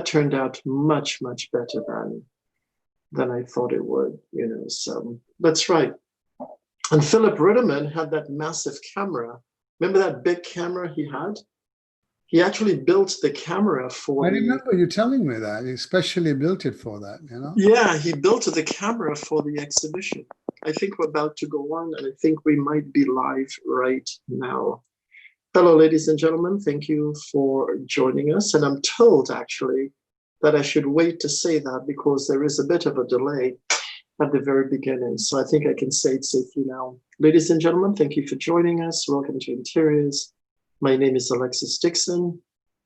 turned out much, much better than I thought it would, you know, so that's right. And Philip Ritterman had that massive camera. Remember that big camera he had? He actually built the camera for I remember you telling me that. He specially built it for that, you know? Yeah, he built the camera for the exhibition. I think we're about to go on, and I think we might be live right now. Hello, ladies and gentlemen. Thank you for joining us. And I'm told, actually, that I should wait to say that because there is a bit of a delay at the very beginning. So I think I can say it safely now. Ladies and gentlemen, thank you for joining us. Welcome to Interiors. My name is Alexis Dixon.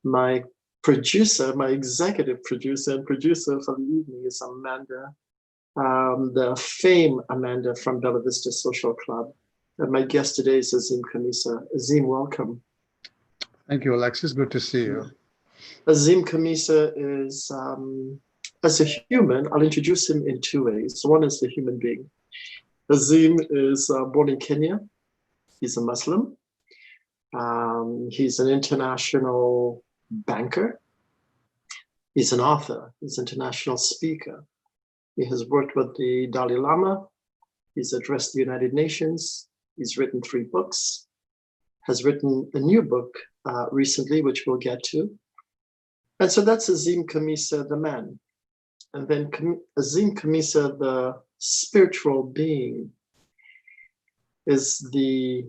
My producer, my executive producer and producer for the evening is Amanda, the famed Amanda from Bella Vista Social Club. And my guest today is Azim Khamisa. Azim, welcome. Thank you, Alexis. Good to see you. Azim Khamisa is, as a human, I'll introduce him in two ways. One is the human being. Azim is born in Kenya. He's a Muslim. He's an international banker. He's an author. He's an international speaker. He has worked with the Dalai Lama. He's addressed the United Nations. He's written 3 books, has written a new book recently, which we'll get to. And so that's Azim Khamisa, the man. And then Azim Khamisa, the spiritual being, he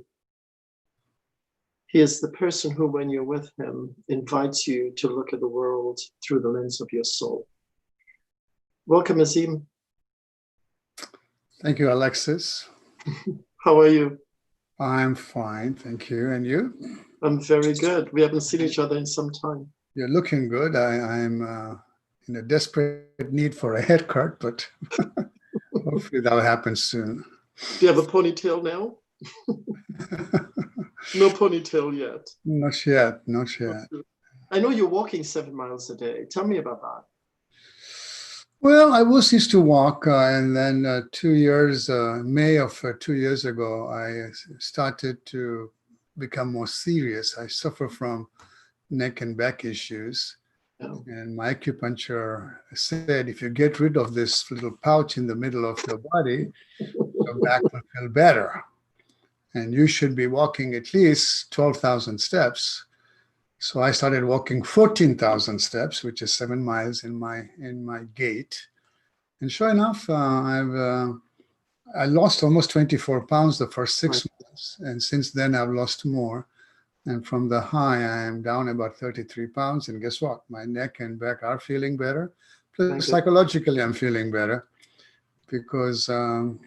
is the person who, when you're with him, invites you to look at the world through the lens of your soul. Welcome, Azim. Thank you, Alexis. How are you? I'm fine, thank you. And you? I'm very good. We haven't seen each other in some time. You're looking good. I'm in a desperate need for a haircut, but hopefully that'll happen soon. Do you have a ponytail now? No ponytail yet. Not yet, not yet. I know you're walking 7 miles a day. Tell me about that. Well, I used to walk, and then May of 2 years ago, I started to become more serious. I suffer from neck and back issues. Oh. And my acupuncture said, if you get rid of this little pouch in the middle of your body, your back will feel better. And you should be walking at least 12,000 steps. So I started walking 14,000 steps, which is 7 miles in my gait. And sure enough, I lost almost 24 pounds the first 6 months. And since then, I've lost more. And from the high, I am down about 33 pounds. And guess what? My neck and back are feeling better. Plus, psychologically, I'm feeling better because, being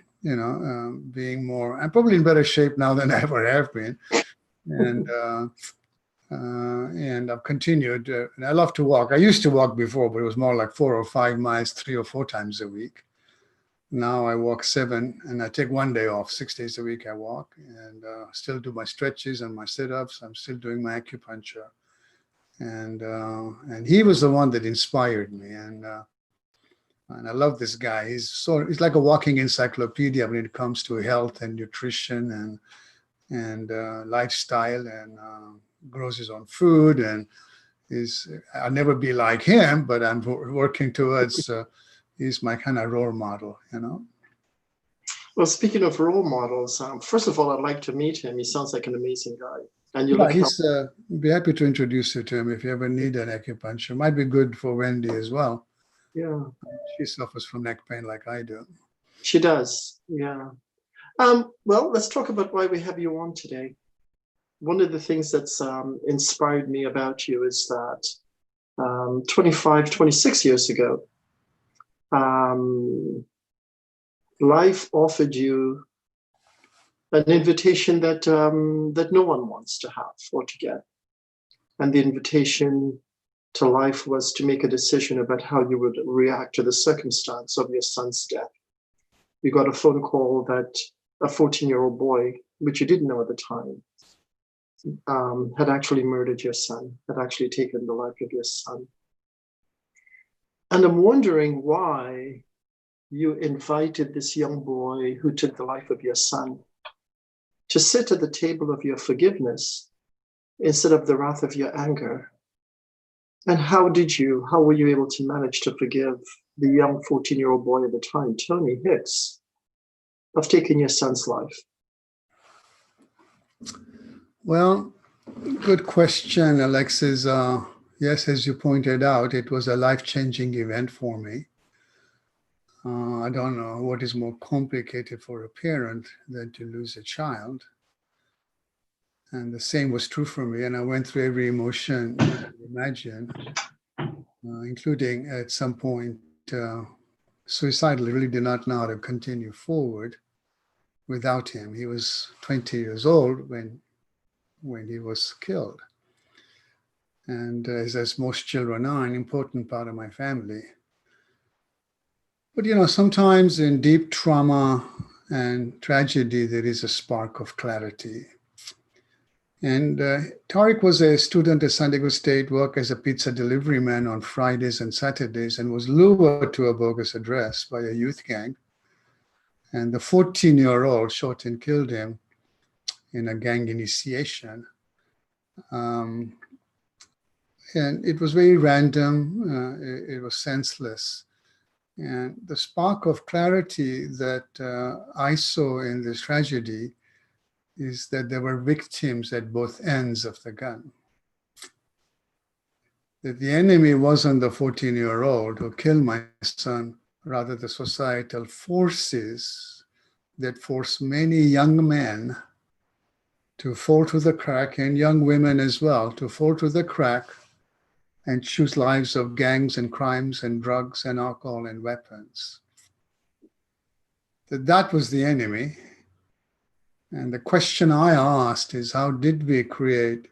more, I'm probably in better shape now than I ever have been. And I've continued. And I love to walk. I used to walk before, but it was more like 4 or 5 miles, 3 or 4 times a week. Now I walk 7, and I take 1 day off. 6 days a week I walk, and still do my stretches and my sit-ups. I'm still doing my acupuncture, and he was the one that inspired me. And I love this guy. He's like a walking encyclopedia when it comes to health and nutrition and lifestyle, and grows his own food. And I'll never be like him, but I'm working towards. He's my kind of role model, you know. Well, speaking of role models, first of all, I'd like to meet him. He sounds like an amazing guy. And you look be happy to introduce you to him if you ever need an acupuncture. Might be good for Wendy as well. Yeah. She suffers from neck pain like I do. She does, yeah. Well, let's talk about why we have you on today. One of the things that's inspired me about you is that 26 years ago, life offered you an invitation that no one wants to have or to get. And the invitation to life was to make a decision about how you would react to the circumstance of your son's death. You got a phone call that a 14-year-old boy, which you didn't know at the time, had actually murdered your son, had actually taken the life of your son. And I'm wondering why you invited this young boy who took the life of your son to sit at the table of your forgiveness instead of the wrath of your anger. And how were you able to manage to forgive the young 14-year-old boy at the time, Tony Hicks, of taking your son's life? Well, good question, Alexis. Yes, as you pointed out, it was a life-changing event for me. I don't know what is more complicated for a parent than to lose a child. And the same was true for me. And I went through every emotion you can imagine, including at some point suicidal. I really did not know how to continue forward without him. He was 20 years old when he was killed. And as most children are, an important part of my family. But, sometimes in deep trauma and tragedy, there is a spark of clarity. And Tariq was a student at San Diego State, worked as a pizza delivery man on Fridays and Saturdays, and was lured to a bogus address by a youth gang. And the 14-year-old shot and killed him in a gang initiation. And it was very random. It was senseless. And the spark of clarity that I saw in this tragedy is that there were victims at both ends of the gun. That the enemy wasn't the 14-year-old who killed my son, rather the societal forces that force many young men to fall through the crack, and young women as well, to fall through the crack and choose lives of gangs and crimes and drugs and alcohol and weapons. That was the enemy. And the question I asked is, how did we create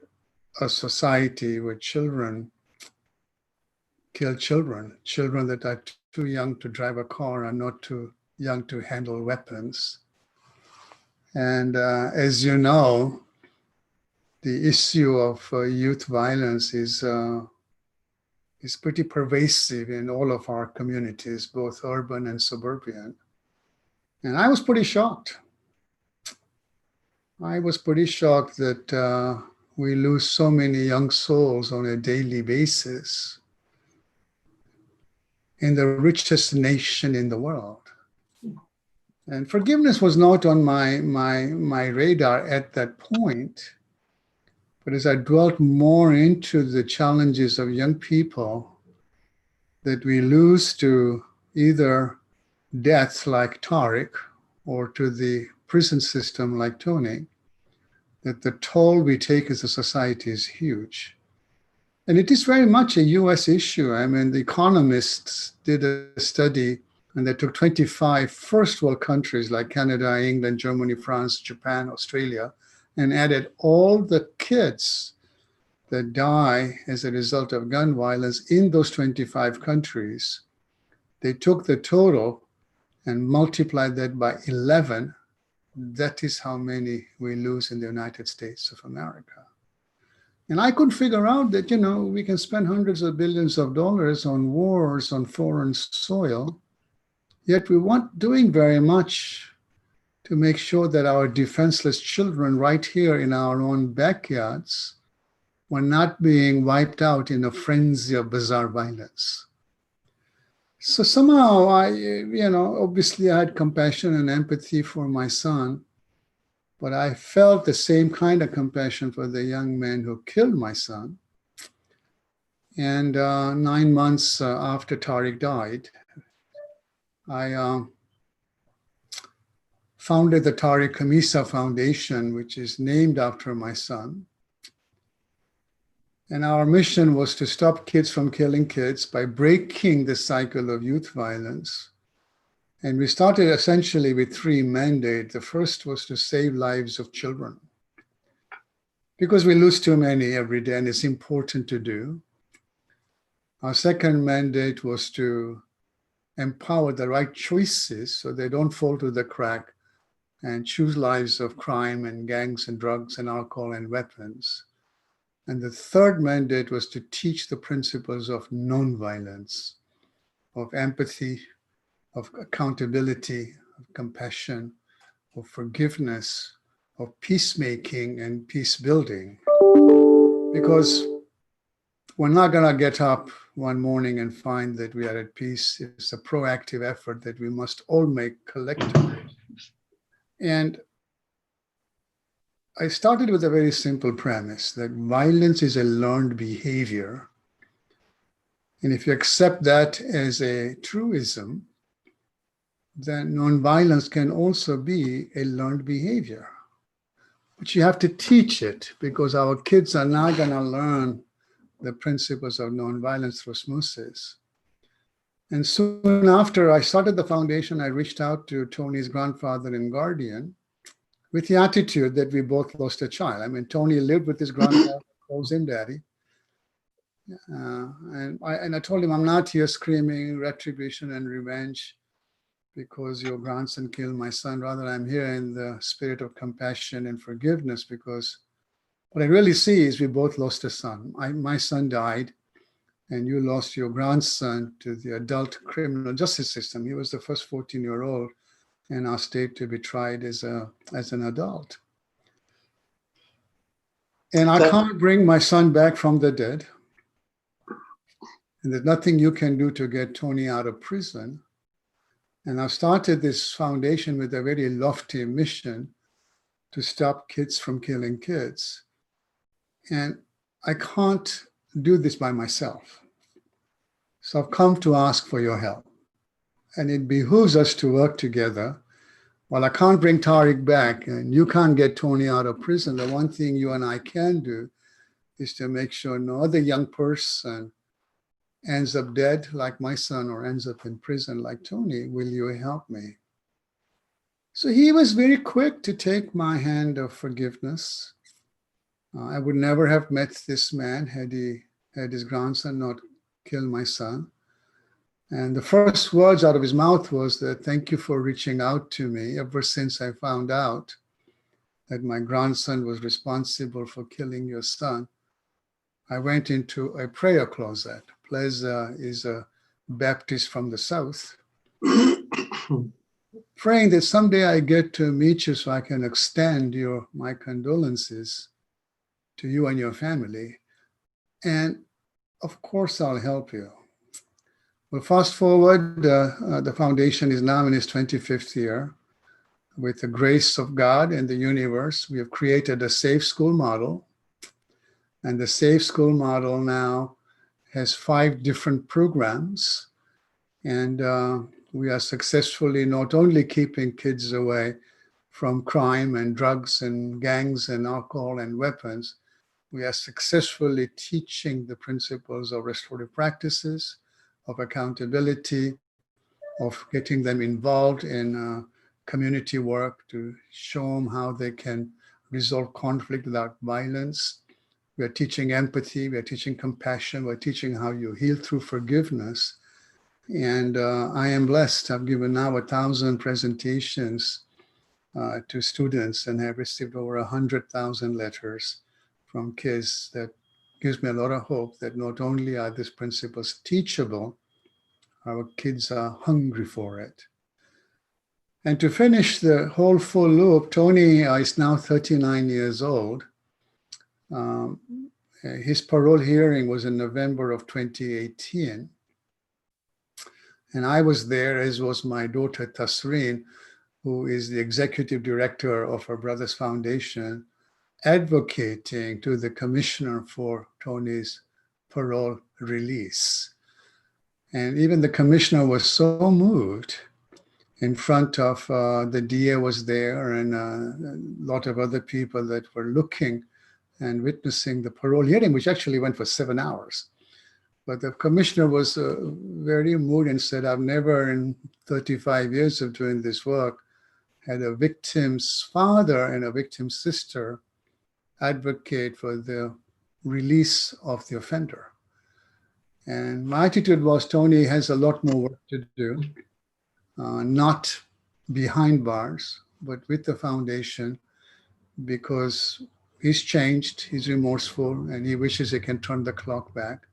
a society where children kill children that are too young to drive a car and not too young to handle weapons? And as you know, the issue of youth violence is pretty pervasive in all of our communities, both urban and suburban. And I was pretty shocked. That we lose so many young souls on a daily basis in the richest nation in the world. And forgiveness was not on my radar at that point. But as I dwelt more into the challenges of young people that we lose to either death like Tariq or to the prison system like Tony, that the toll we take as a society is huge. And it is very much a US issue. I mean, the Economists did a study, and they took 25 first world countries like Canada, England, Germany, France, Japan, Australia, and added all the kids that die as a result of gun violence in those 25 countries. They took the total and multiplied that by 11. That is how many we lose in the United States of America. And I could figure out that, we can spend hundreds of billions of dollars on wars on foreign soil, yet we weren't doing very much to make sure that our defenseless children right here in our own backyards were not being wiped out in a frenzy of bizarre violence. So somehow obviously I had compassion and empathy for my son, but I felt the same kind of compassion for the young man who killed my son. And 9 months after Tariq died, I founded the Azim Khamisa Foundation, which is named after my son. And our mission was to stop kids from killing kids by breaking the cycle of youth violence. And we started essentially with 3 mandates. The first was to save lives of children, because we lose too many every day, and it's important to do. Our second mandate was to empower the right choices so they don't fall through the crack and choose lives of crime and gangs and drugs and alcohol and weapons. And the third mandate was to teach the principles of nonviolence, of empathy, of accountability, of compassion, of forgiveness, of peacemaking and peace building. Because we're not going to get up one morning and find that we are at peace. It's a proactive effort that we must all make collectively. And I started with a very simple premise that violence is a learned behavior. And if you accept that as a truism, then nonviolence can also be a learned behavior. But you have to teach it, because our kids are not going to learn the principles of nonviolence through osmosis. And soon after I started the foundation, I reached out to Tony's grandfather and guardian with the attitude that we both lost a child. I mean, Tony lived with his grandfather, calls him daddy. And I told him, I'm not here screaming retribution and revenge because your grandson killed my son. Rather, I'm here in the spirit of compassion and forgiveness, because what I really see is we both lost a son. My son died, and you lost your grandson to the adult criminal justice system. He was the first 14-year-old in our state to be tried as an adult. And I can't bring my son back from the dead. And there's nothing you can do to get Tony out of prison. And I've started this foundation with a very lofty mission to stop kids from killing kids. And I can't do this by myself. So I've come to ask for your help. And it behooves us to work together. While I can't bring Tariq back and you can't get Tony out of prison, the one thing you and I can do is to make sure no other young person ends up dead like my son or ends up in prison like Tony. Will you help me? So he was very quick to take my hand of forgiveness. I would never have met this man had his grandson not killed my son. And the first words out of his mouth was that, thank you for reaching out to me. Ever since I found out that my grandson was responsible for killing your son, I went into a prayer closet. Pleza is a Baptist from the South, praying that someday I get to meet you so I can extend my condolences to you and your family. And of course, I'll help you. Well, fast forward, the foundation is now in its 25th year. With the grace of God and the universe, we have created a safe school model. And the safe school model now has 5 different programs. And we are successfully not only keeping kids away from crime and drugs and gangs and alcohol and weapons, we are successfully teaching the principles of restorative practices, of accountability, of getting them involved in community work to show them how they can resolve conflict without violence. We are teaching empathy, we are teaching compassion, we're teaching how you heal through forgiveness. And I am blessed. I've given now 1,000 presentations to students and have received over 100,000 letters from kids. That gives me a lot of hope that not only are these principles teachable, our kids are hungry for it. And to finish the whole full loop, Tony is now 39 years old. His parole hearing was in November of 2018. And I was there, as was my daughter Tasreen, who is the executive director of her brother's foundation, advocating to the commissioner for Tony's parole release. And even the commissioner was so moved in front of the DA was there and a lot of other people that were looking and witnessing the parole hearing, which actually went for 7 hours. But the commissioner was very moved and said, I've never in 35 years of doing this work had a victim's father and a victim's sister advocate for the release of the offender. And my attitude was, Tony has a lot more work to do, not behind bars, but with the foundation, because he's changed, he's remorseful, and he wishes he can turn the clock back.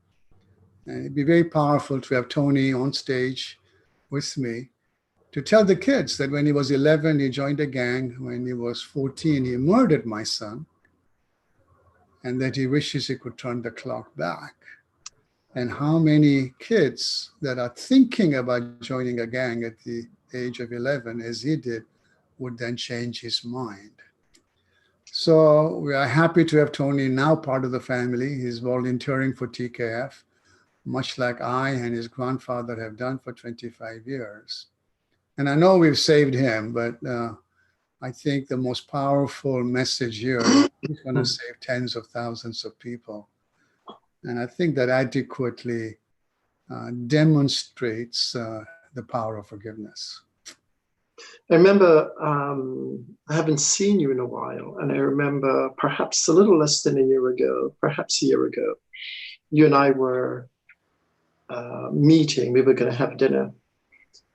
And it'd be very powerful to have Tony on stage with me to tell the kids that when he was 11, he joined a gang. When he was 14, he murdered my son, and that he wishes he could turn the clock back. and how many kids that are thinking about joining a gang at the age of 11, as he did, would then change his mind. So we are happy to have Tony now part of the family. He's volunteering for TKF, much like I and his grandfather have done for 25 years. And I know we've saved him, but I think the most powerful message here is he's going to save tens of thousands of people. And I think that adequately demonstrates the power of forgiveness. I remember I haven't seen you in a while, and I remember perhaps a little less than a year ago, perhaps a year ago, you and I were meeting. We were going to have dinner.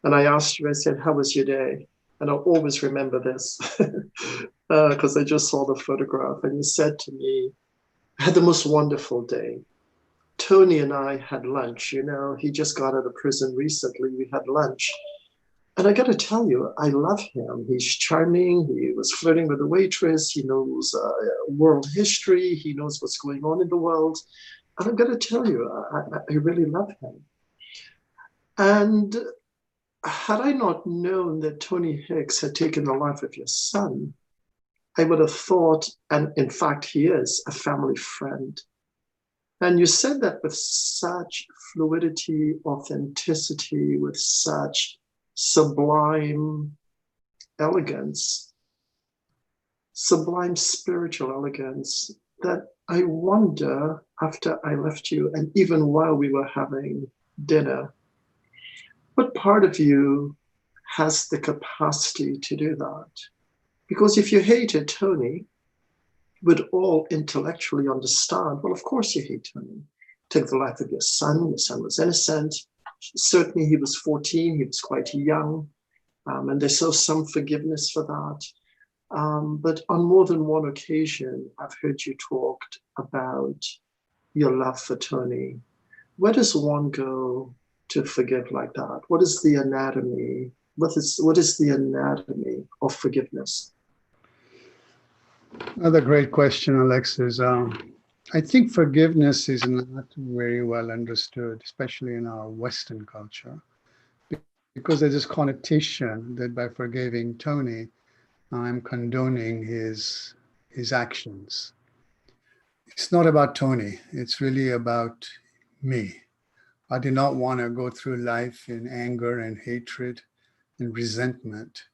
And I asked you, I said, how was your day? And I'll always remember this because I just saw the photograph. And you said to me, I had the most wonderful day. Tony and I had lunch. You know, he just got out of prison recently. We had lunch. And I got to tell you, I love him. He's charming. He was flirting with the waitress. He knows world history. He knows what's going on in the world. And I'm going to tell you, I really love him. And had I not known that Tony Hicks had taken the life of your son, I would have thought, and in fact, he is a family friend. And you said that with such fluidity, authenticity, with such sublime elegance, sublime spiritual elegance, that I wonder, after I left you, and even while we were having dinner, what part of you has the capacity to do that? Because if you hated Tony, you would all intellectually understand, well, of course you hate Tony. Took the life of your son was innocent. Certainly he was 14, he was quite young, and there's so some forgiveness for that. But on more than one occasion, I've heard you talked about your love for Tony. Where does one go to forgive like that? What is the anatomy? What is the anatomy of forgiveness? Another great question, Alexis. I think forgiveness is not very well understood, especially in our Western culture, because there's this connotation that by forgiving Tony, I'm condoning his actions. It's not about Tony. It's really about me. I do not want to go through life in anger and hatred and resentment.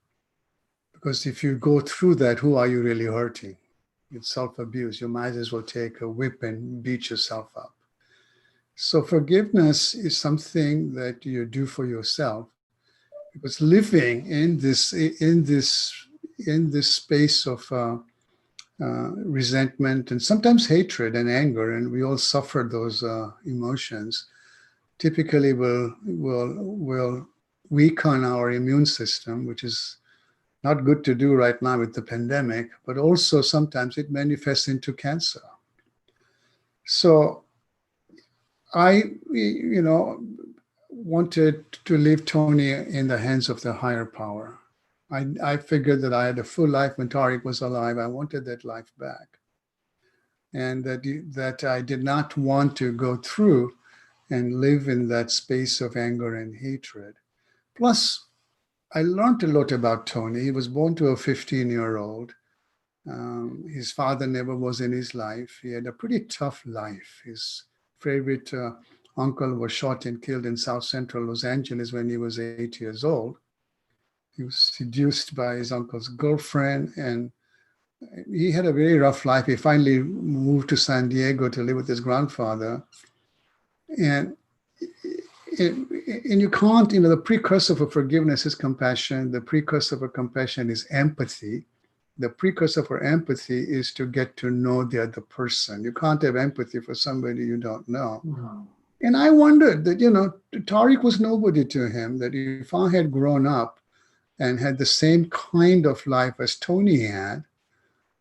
Because if you go through that, who are you really hurting? It's self-abuse. You might as well take a whip and beat yourself up. So forgiveness is something that you do for yourself, because living in this space of resentment and sometimes hatred and anger, and we all suffer those emotions, typically will weaken our immune system, which is not good to do right now with the pandemic, but also sometimes it manifests into cancer. So I, wanted to leave Tony in the hands of the higher power. I figured that I had a full life when Tariq was alive. I wanted that life back. And that I did not want to go through and live in that space of anger and hatred. Plus, I learned a lot about Tony. He was born to a 15-year-old. His father never was in his life. He had a pretty tough life. His favorite uncle was shot and killed in South Central Los Angeles when he was 8 years old. He was seduced by his uncle's girlfriend, and he had a very rough life. He finally moved to San Diego to live with his grandfather. And you can't, the precursor for forgiveness is compassion. The precursor for compassion is empathy. The precursor for empathy is to get to know the other person. You can't have empathy for somebody you don't know. Mm-hmm. And I wondered that, Tariq was nobody to him, that if I had grown up and had the same kind of life as Tony had,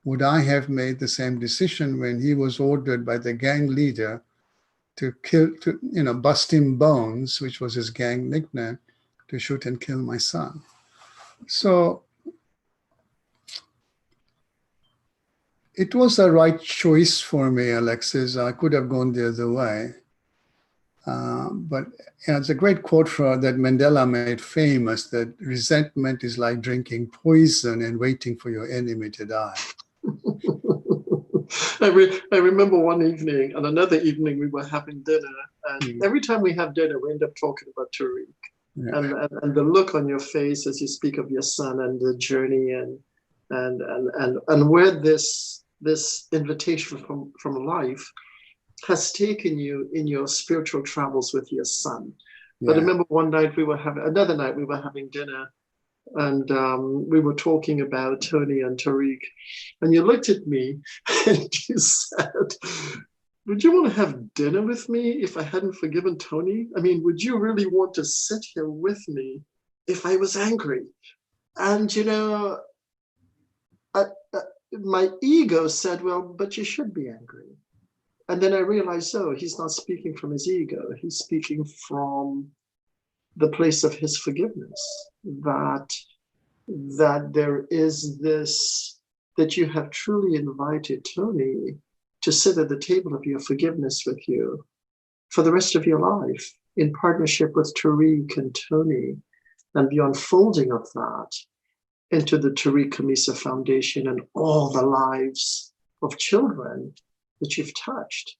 would I have made the same decision when he was ordered by the gang leader to kill, bust him bones, which was his gang nickname, to shoot and kill my son? So it was the right choice for me, Alexis. I could have gone the other way. But it's a great quote that Mandela made famous, that resentment is like drinking poison and waiting for your enemy to die. I remember one evening and another evening we were having dinner, and every time we have dinner, we end up talking about Tariq. Yeah. And the look on your face as you speak of your son and the journey and where this invitation from life has taken you in your spiritual travels with your son. Yeah. But I remember another night we were having dinner, and we were talking about Tony and Tariq, and you looked at me and you said, would you want to have dinner with me if I hadn't forgiven Tony? I mean, would you really want to sit here with me if I was angry? And, my ego said, well, but you should be angry. And then I realized, he's not speaking from his ego. He's speaking from the place of his forgiveness, that there is this, that you have truly invited Tony to sit at the table of your forgiveness with you for the rest of your life, in partnership with Tariq and Tony, and the unfolding of that into the Tariq Khamisa Foundation and all the lives of children that you've touched.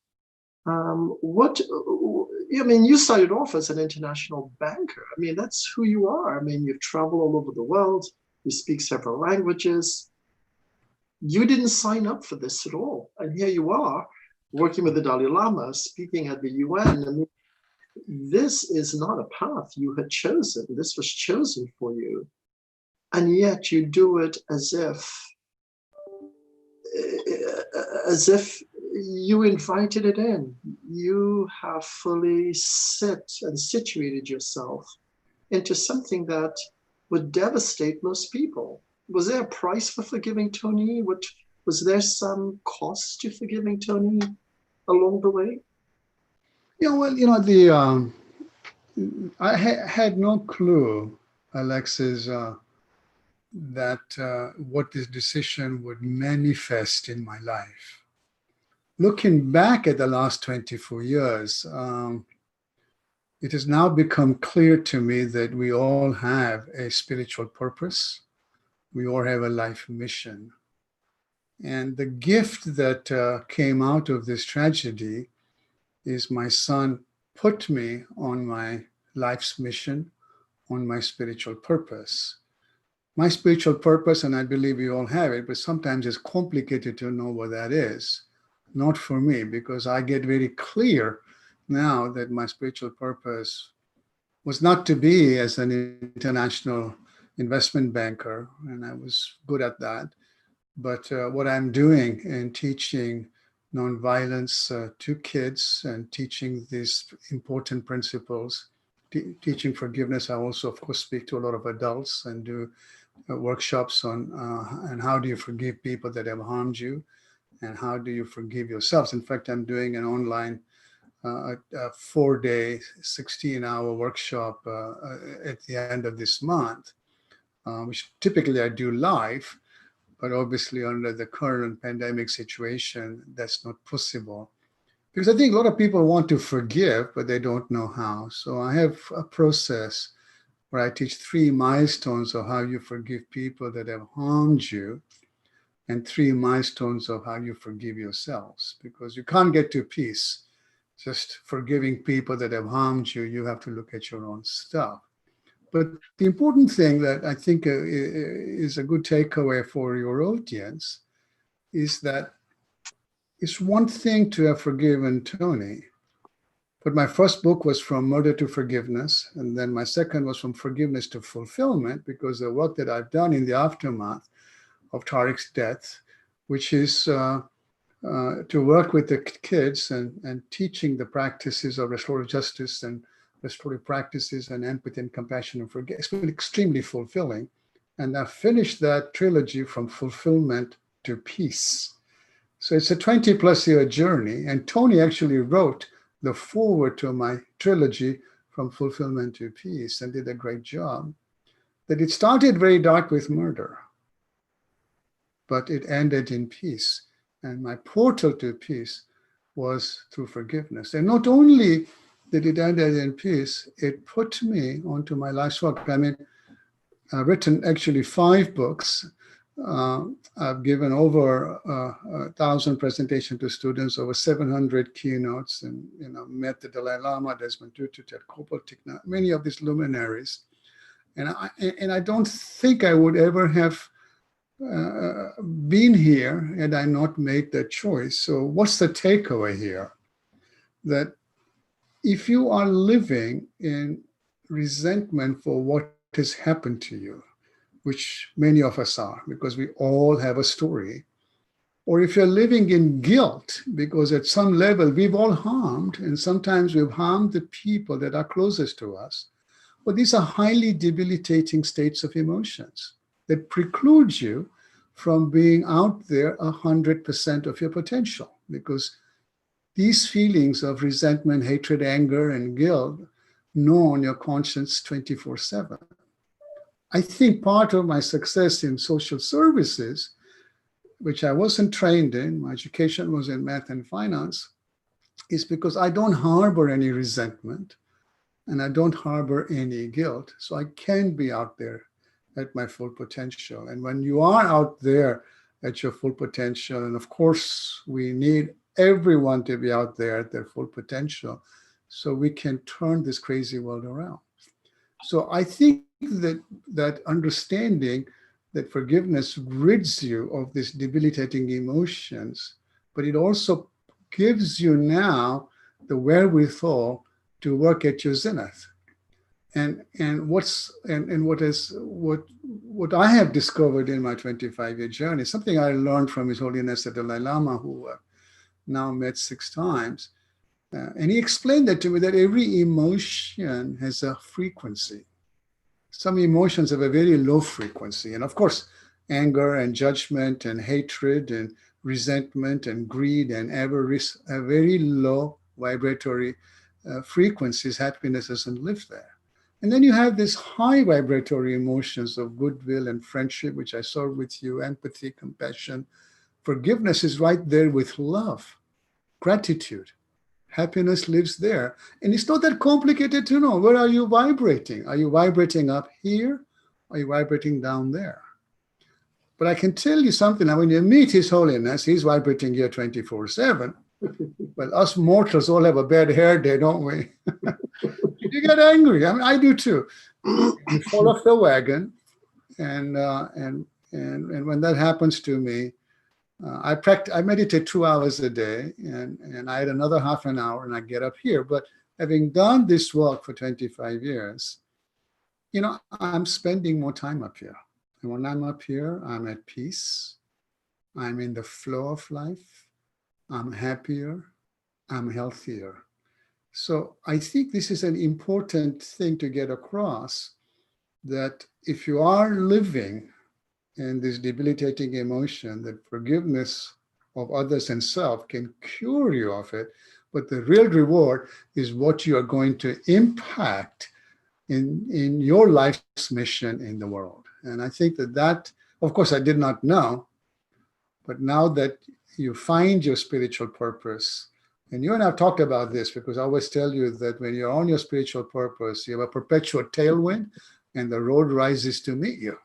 You started off as an international banker. I mean, that's who you are. I mean, you've traveled all over the world. You speak several languages. You didn't sign up for this at all. And here you are, working with the Dalai Lama, speaking at the UN. I mean, this is not a path you had chosen. This was chosen for you. And yet you do it as if you invited it in. You have fully situated yourself into something that would devastate most people. Was there a price for forgiving Tony? Was there some cost to forgiving Tony along the way? I had no clue, Alexis, that what this decision would manifest in my life. Looking back at the last 24 years, it has now become clear to me that we all have a spiritual purpose. We all have a life mission. And the gift that came out of this tragedy is my son put me on my life's mission, on my spiritual purpose. My spiritual purpose, and I believe we all have it, but sometimes it's complicated to know what that is. Not for me, because I get very clear now that my spiritual purpose was not to be as an international investment banker, and I was good at that. But what I'm doing in teaching nonviolence to kids and teaching these important principles, teaching forgiveness. I also, of course, speak to a lot of adults and do workshops on and how do you forgive people that have harmed you, and how do you forgive yourselves. In fact, I'm doing an online a 4-day, 16-hour workshop at the end of this month, which typically I do live, but obviously under the current pandemic situation, that's not possible. Because I think a lot of people want to forgive, but they don't know how. So I have a process where I teach 3 milestones of how you forgive people that have harmed you, and 3 milestones of how you forgive yourselves. Because you can't get to peace just forgiving people that have harmed you. You have to look at your own stuff. But the important thing that I think is a good takeaway for your audience is that it's one thing to have forgiven Tony, but my first book was From Murder to Forgiveness, and then my second was From Forgiveness to Fulfillment, because the work that I've done in the aftermath of Tariq's death, which is to work with the kids and teaching the practices of restorative justice and restorative practices and empathy and compassion and forgiveness. It's been extremely fulfilling. And I finished that trilogy From Fulfillment to Peace. So it's a 20+ year journey. And Tony actually wrote the foreword to my trilogy From Fulfillment to Peace and did a great job. That it started very dark with murder, but it ended in peace. And my portal to peace was through forgiveness. And not only that it ended in peace, it put me onto my life's work. I mean, I've written actually 5 books. I've given over 1,000 presentations to students, over 700 keynotes, and met the Dalai Lama, Desmond Tutu, Ted Koppel, Thich Nhat, many of these luminaries. And I don't think I would ever have been here had I not made that choice. So what's the takeaway here? That if you are living in resentment for what has happened to you, which many of us are, because we all have a story, or if you're living in guilt, because at some level we've all harmed, and sometimes we've harmed the people that are closest to us, well, these are highly debilitating states of emotions that preclude you from being out there 100% of your potential, because these feelings of resentment, hatred, anger, and guilt gnaw on your conscience 24/7. I think part of my success in social services, which I wasn't trained in, my education was in math and finance, is because I don't harbor any resentment and I don't harbor any guilt. So I can be out there at my full potential. And when you are out there at your full potential, and of course we need everyone to be out there at their full potential so we can turn this crazy world around. So I think that understanding that forgiveness rids you of these debilitating emotions, but it also gives you now the wherewithal to work at your zenith. And what I have discovered in my 25-year journey, something I learned from His Holiness the Dalai Lama, who now met 6 times, and he explained that to me, that every emotion has a frequency. Some emotions have a very low frequency, and of course, anger and judgment and hatred and resentment and greed and avarice have very low vibratory frequencies. Happiness doesn't live there. And then you have these high vibratory emotions of goodwill and friendship, which I saw with you, empathy, compassion. Forgiveness is right there with love, gratitude. Happiness lives there. And it's not that complicated to know. Where are you vibrating? Are you vibrating up here? Are you vibrating down there? But I can tell you something. Now, when you meet His Holiness, he's vibrating here 24/7. Well, us mortals all have a bad hair day, don't we? You get angry. I mean, I do too. You fall off the wagon, and when that happens to me, I meditate 2 hours a day, and I had another half an hour, and I get up here. But having done this work for 25 years, I'm spending more time up here. And when I'm up here, I'm at peace. I'm in the flow of life. I'm happier. I'm healthier. So I think this is an important thing to get across, that if you are living in this debilitating emotion, that forgiveness of others and self can cure you of it, but the real reward is what you are going to impact in your life's mission in the world. And I think that, of course, I did not know, but now that you find your spiritual purpose, and you and I have talked about this, because I always tell you that when you're on your spiritual purpose, you have a perpetual tailwind and the road rises to meet you.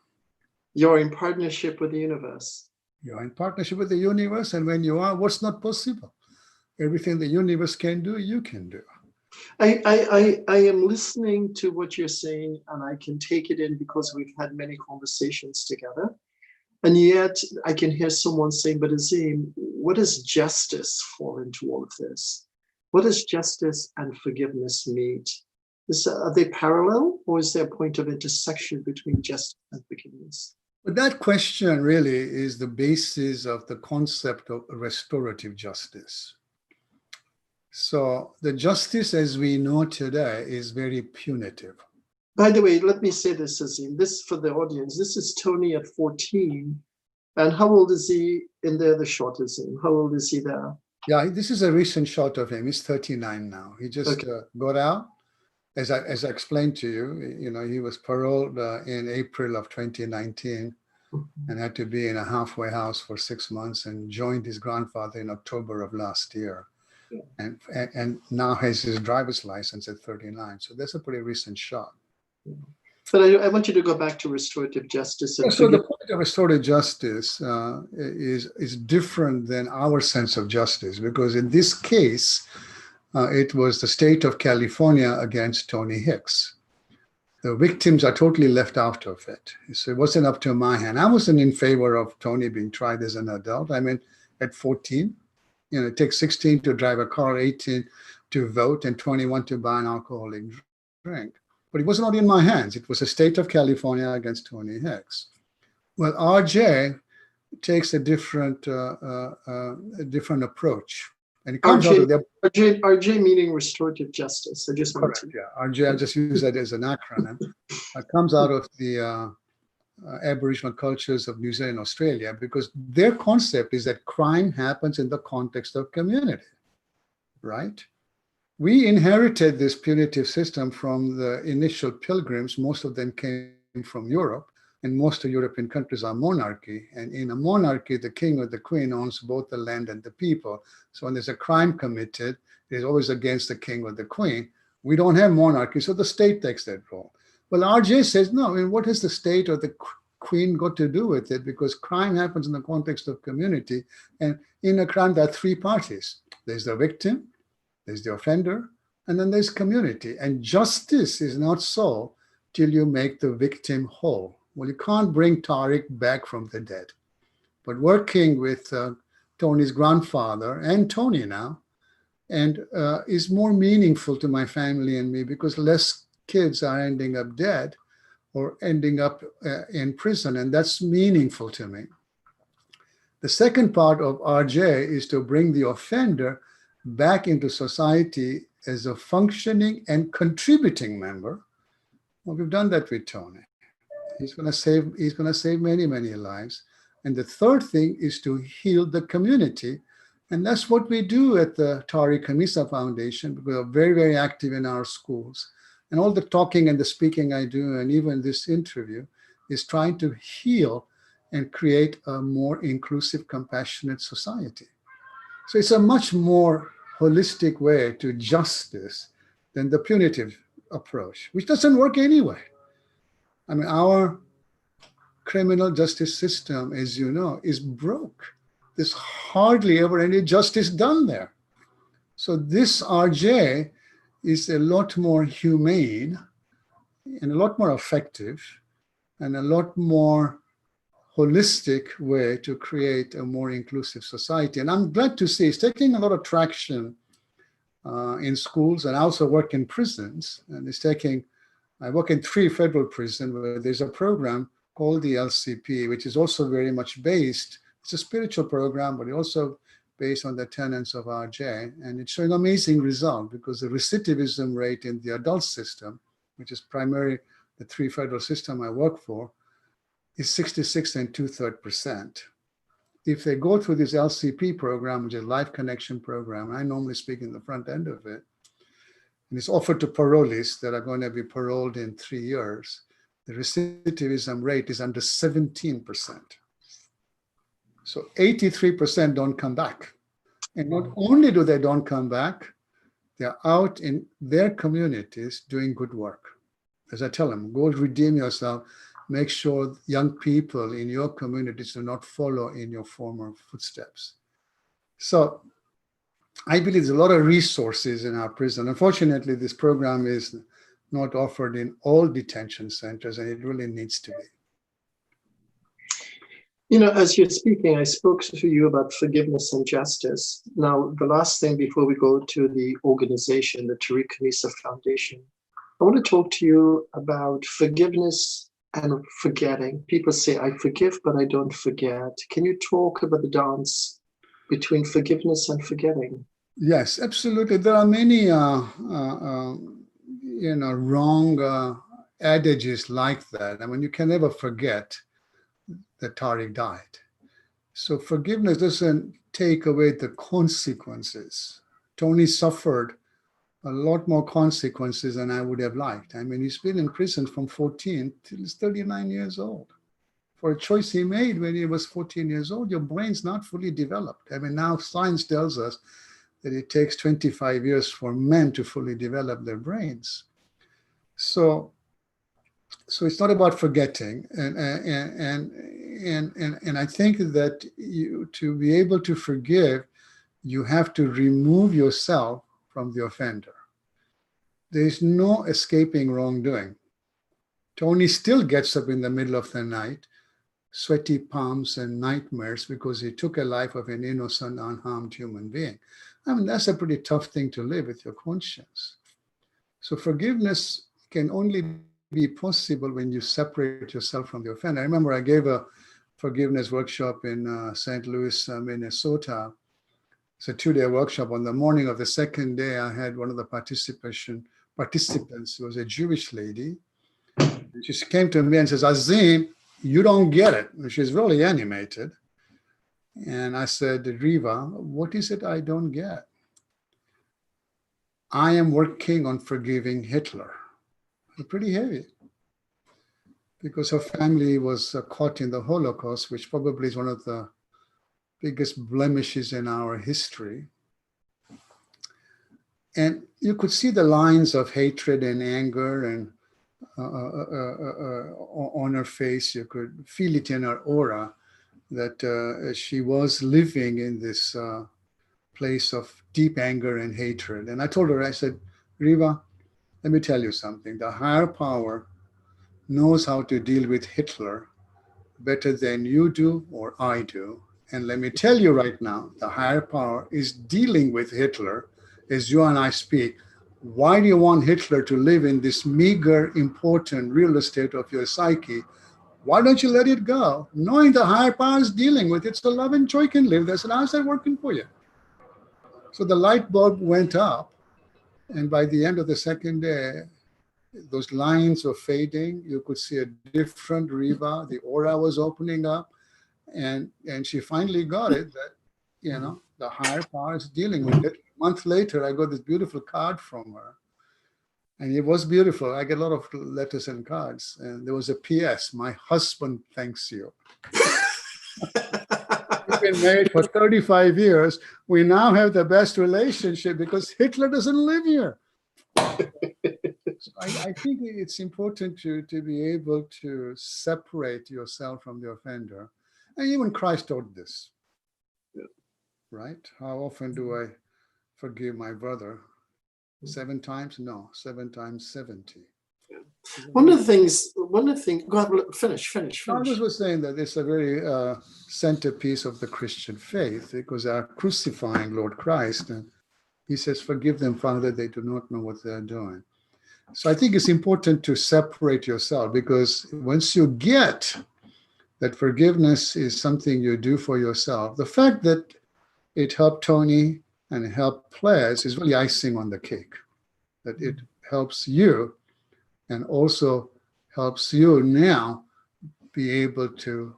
You're in partnership with the universe. You're in partnership with the universe, and when you are, what's not possible? Everything the universe can do, you can do. I am listening to what you're saying, and I can take it in because we've had many conversations together. And yet I can hear someone saying, but Azim, what does justice fall into all of this? What does justice and forgiveness meet? Are they parallel, or is there a point of intersection between justice and forgiveness? But that question really is the basis of the concept of restorative justice. So the justice as we know today is very punitive. By the way, let me say this, Azim, this for the audience. This is Tony at 14. And how old is he in there, the shot, Azim? How old is he there? Yeah, this is a recent shot of him. He's 39 now. He just got out. As I explained to you, he was paroled in April of 2019 and had to be in a halfway house for 6 months, and joined his grandfather in October of last year. and now has his driver's license at 39. So that's a pretty recent shot. But I want you to go back to restorative justice. And so the point of restorative justice is different than our sense of justice, because in this case, it was the state of California against Tony Hicks. The victims are totally left out of it. So it wasn't up to my hand. I wasn't in favor of Tony being tried as an adult. I mean, at 14, it takes 16 to drive a car, 18 to vote, and 21 to buy an alcoholic drink. But it was not in my hands. It was the state of California against Tony Hicks. Well, RJ takes a different approach. And it comes out of the RJ meaning restorative justice. I just want to. Yeah, RJ, I just use that as an acronym. It comes out of the Aboriginal cultures of New Zealand and Australia, because their concept is that crime happens in the context of community, right? We inherited this punitive system from the initial pilgrims. Most of them came from Europe, and most of European countries are monarchy. And in a monarchy, the king or the queen owns both the land and the people. So when there's a crime committed, it is always against the king or the queen. We don't have monarchy, so the state takes that role. Well, RJ says, no, I mean, what has the state or the queen got to do with it? Because crime happens in the context of community. And in a crime, there are three parties. There's the victim, there's the offender, and then there's community. And justice is not so till you make the victim whole. Well, you can't bring Tariq back from the dead. But working with Tony's grandfather and Tony now, and is more meaningful to my family and me, because less kids are ending up dead or ending up in prison, and that's meaningful to me. The second part of RJ is to bring the offender back into society as a functioning and contributing member. Well, we've done that with Tony. He's going to save many, many lives. And the third thing is to heal the community. And that's what we do at the Azim Khamisa Foundation, because we're very, very active in our schools. And all the talking and the speaking I do, and even this interview, is trying to heal and create a more inclusive, compassionate society. So it's a much more holistic way to justice than the punitive approach, which doesn't work anyway. I mean, our criminal justice system, as you know, is broke. There's hardly ever any justice done there. So this RJ is a lot more humane and a lot more effective and a lot more holistic way to create a more inclusive society. And I'm glad to see it's taking a lot of traction in schools, and I also work in prisons. And I work in 3 federal prisons where there's a program called the LCP, which is also very much based. It's a spiritual program, but also based on the tenets of RJ. And it's showing amazing result, because the recidivism rate in the adult system, which is primarily the 3 federal system I work for, is 66 2/3%. If they go through this LCP program, which is Life Connection Program, I normally speak in the front end of it, and it's offered to parolees that are going to be paroled in 3 years, the recidivism rate is under 17%. So 83% don't come back. And not only do they don't come back, they're out in their communities doing good work. As I tell them, go redeem yourself. Make sure young people in your communities do not follow in your former footsteps. So I believe there's a lot of resources in our prison. Unfortunately, this program is not offered in all detention centers, and it really needs to be. You know, as you're speaking, I spoke to you about forgiveness and justice. Now, the last thing before we go to the organization, the Azim Khamisa Foundation, I want to talk to you about forgiveness and forgetting. People say, I forgive, but I don't forget. Can you talk about the dance between forgiveness and forgetting? Yes, absolutely. There are many, wrong adages like that. I mean, you can never forget that Tariq died. So forgiveness doesn't take away the consequences. Tony suffered a lot more consequences than I would have liked. I mean, he's been in prison from 14 till he's 39 years old for a choice he made when he was 14 years old. Your brain's not fully developed. I mean, now science tells us that it takes 25 years for men to fully develop their brains. So it's not about forgetting, and I think that to be able to forgive, you have to remove yourself from the offender. There is no escaping wrongdoing. Tony still gets up in the middle of the night, sweaty palms and nightmares because he took a life of an innocent, unharmed human being. I mean, that's a pretty tough thing to live with your conscience. So forgiveness can only be possible when you separate yourself from the offender. I remember I gave a forgiveness workshop in St. Louis, Minnesota. It's a 2-day workshop. On the morning of the second day, I had one of the participants, who was a Jewish lady. She came to me and says, Azim, you don't get it. She's really animated. And I said, Riva, what is it I don't get? I am working on forgiving Hitler. Pretty heavy, because her family was caught in the Holocaust, which probably is one of the biggest blemishes in our history. And you could see the lines of hatred and anger and on her face. You could feel it in her aura that she was living in this place of deep anger and hatred. And I told her, I said, Riva, let me tell you something. The higher power knows how to deal with Hitler better than you do or I do. And let me tell you right now, the higher power is dealing with Hitler as you and I speak. Why do you want Hitler to live in this meager, important real estate of your psyche? Why don't you let it go? Knowing the higher power is dealing with it, so love and joy can live there. So how's that working for you? So the light bulb went up. And by the end of the second day, those lines were fading. You could see a different Riva. The aura was opening up. And she finally got it that, the higher power is dealing with it. A month later, I got this beautiful card from her. And it was beautiful. I get a lot of letters and cards. And there was a PS, my husband thanks you. We've been married for 35 years. We now have the best relationship because Hitler doesn't live here. So I think it's important to be able to separate yourself from the offender. And even Christ taught this, right? How often do I forgive my brother? 7 times? No, 7 times 70. One of the things, go ahead, finish. I was saying that it's a very centerpiece of the Christian faith, because they are crucifying Lord Christ. And he says, forgive them, Father, they do not know what they're doing. So I think it's important to separate yourself, because once you get that forgiveness is something you do for yourself, the fact that it helped Tony and it helped players is really icing on the cake, that it helps you and also helps you now be able to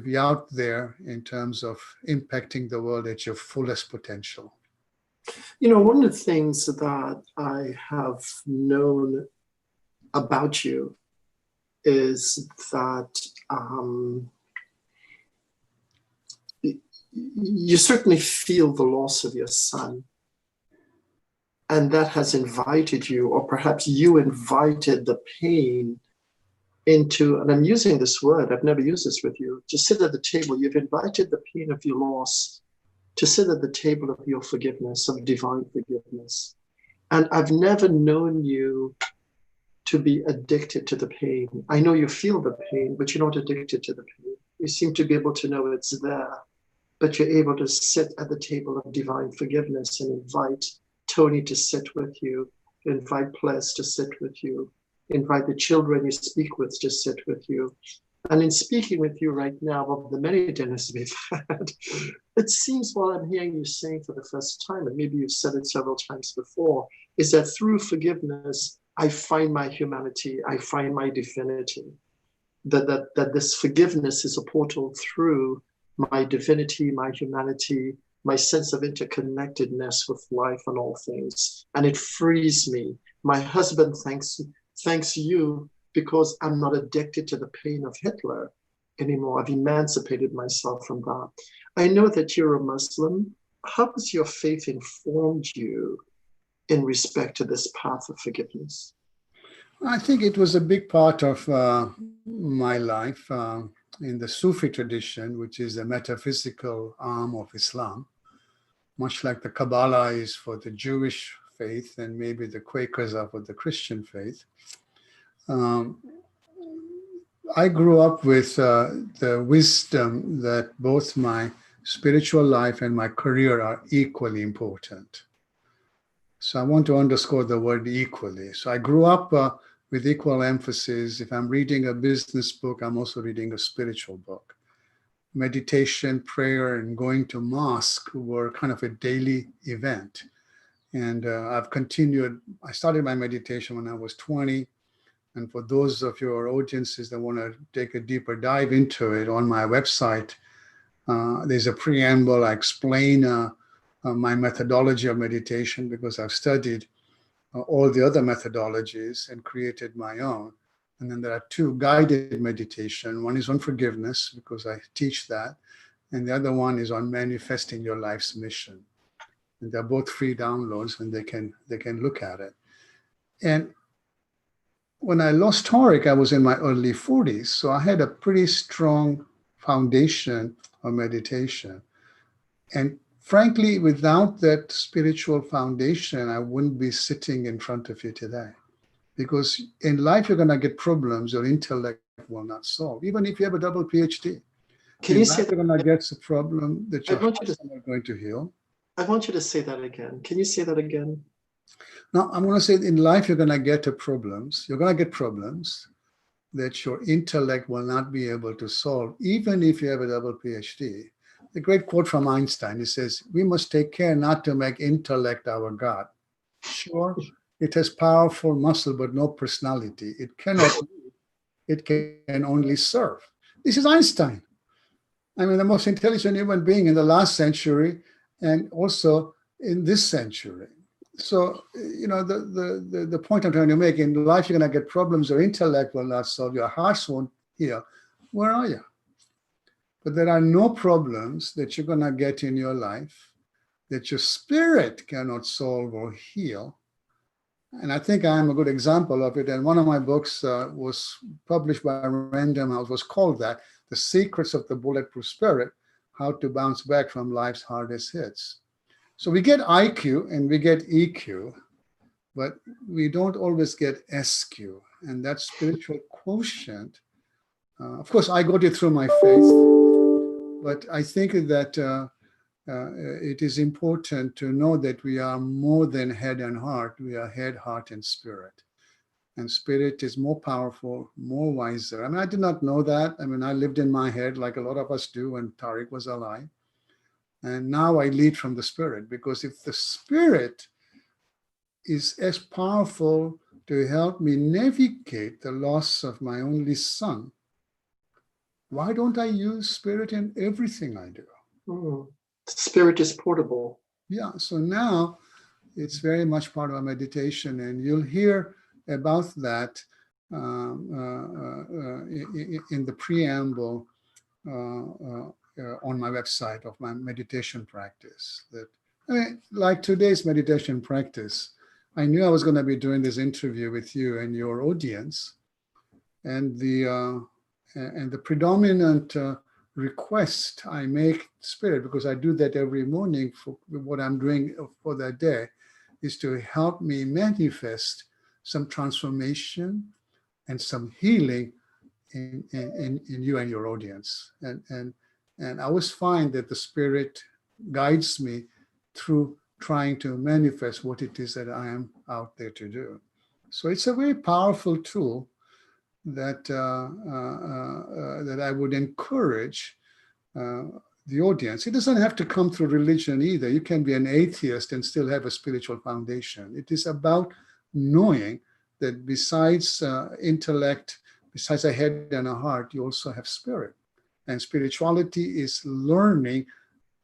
be out there in terms of impacting the world at your fullest potential. One of the things that I have known about you is that you certainly feel the loss of your son. And that has invited you, or perhaps you invited the pain into, and I'm using this word, I've never used this with you, to sit at the table. You've invited the pain of your loss to sit at the table of your forgiveness, of divine forgiveness. And I've never known you to be addicted to the pain. I know you feel the pain, but you're not addicted to the pain. You seem to be able to know it's there, but you're able to sit at the table of divine forgiveness and invite Tony to sit with you, invite Ples to sit with you, invite the children you speak with to sit with you. And in speaking with you right now of the many dinners we've had, it seems what I'm hearing you saying for the first time, and maybe you've said it several times before, is that through forgiveness, I find my humanity, I find my divinity. That this forgiveness is a portal through my divinity, my humanity, my sense of interconnectedness with life and all things. And it frees me. My husband thanks you because I'm not addicted to the pain of Hitler anymore. I've emancipated myself from that. I know that you're a Muslim, how has your faith informed you in respect to this path of forgiveness? I think it was a big part of my life in the Sufi tradition, which is a metaphysical arm of Islam, much like the Kabbalah is for the Jewish faith and maybe the Quakers are for the Christian faith. I grew up with the wisdom that both my spiritual life and my career are equally important. So I want to underscore the word equally. So I grew up with equal emphasis. If I'm reading a business book, I'm also reading a spiritual book. Meditation, prayer, and going to mosque were kind of a daily event. And I've continued. I started my meditation when I was 20. And for those of your audiences that want to take a deeper dive into it, on my website, there's a preamble. I explain my methodology of meditation because I've studied all the other methodologies and created my own. And then there are two guided meditation. One is on forgiveness because I teach that. And the other one is on manifesting your life's mission. And they're both free downloads and they can look at it. And when I lost Tariq, I was in my early 40s. So I had a pretty strong foundation of meditation. And frankly, without that spiritual foundation, I wouldn't be sitting in front of you today. Because in life, you're going to get problems your intellect will not solve, even if you have a double PhD. Can you say that? You're going to get a problem that your heart is not going to heal. I want you to say that again. Can you say that again? Now, I'm going to say in life, you're going to get problems. You're going to get problems that your intellect will not be able to solve, even if you have a double PhD. The great quote from Einstein, he says, we must take care not to make intellect our God. Sure, it has powerful muscle, but no personality. It cannot, it can only serve. This is Einstein. I mean, the most intelligent human being in the last century and also in this century. So, you know, the point I'm trying to make, in life, you're going to get problems. Your intellect will not solve. Your hearts won't heal. Where are you? But there are no problems that you're going to get in your life that your spirit cannot solve or heal. And I think I am a good example of it. And one of my books was published by Random House, was called that, The Secrets of the Bulletproof Spirit, How to Bounce Back from Life's Hardest Hits. So we get IQ and we get EQ, but we don't always get SQ. And that spiritual quotient, of course, I got it through my faith, but I think that it is important to know that we are more than head and heart. We are head, heart, and spirit. And spirit is more powerful, more wiser. I mean, I did not know that. I mean, I lived in my head like a lot of us do when Tariq was alive. And now I lead from the spirit, because if the spirit is as powerful to help me navigate the loss of my only son, why don't I use spirit in everything I do? Spirit is portable. Yeah, so now it's very much part of our meditation, and you'll hear about that in the preamble on my website of my meditation practice. That, I mean, like today's meditation practice, I knew I was going to be doing this interview with you and your audience, and the predominant request I make spirit, because I do that every morning for what I'm doing for that day, is to help me manifest some transformation and some healing in you and your audience. And I always find that the spirit guides me through trying to manifest what it is that I am out there to do. So it's a very powerful tool that that I would encourage the audience. It doesn't have to come through religion either. You can be an atheist and still have a spiritual foundation. It is about knowing that besides intellect, besides a head and a heart, you also have spirit. And spirituality is learning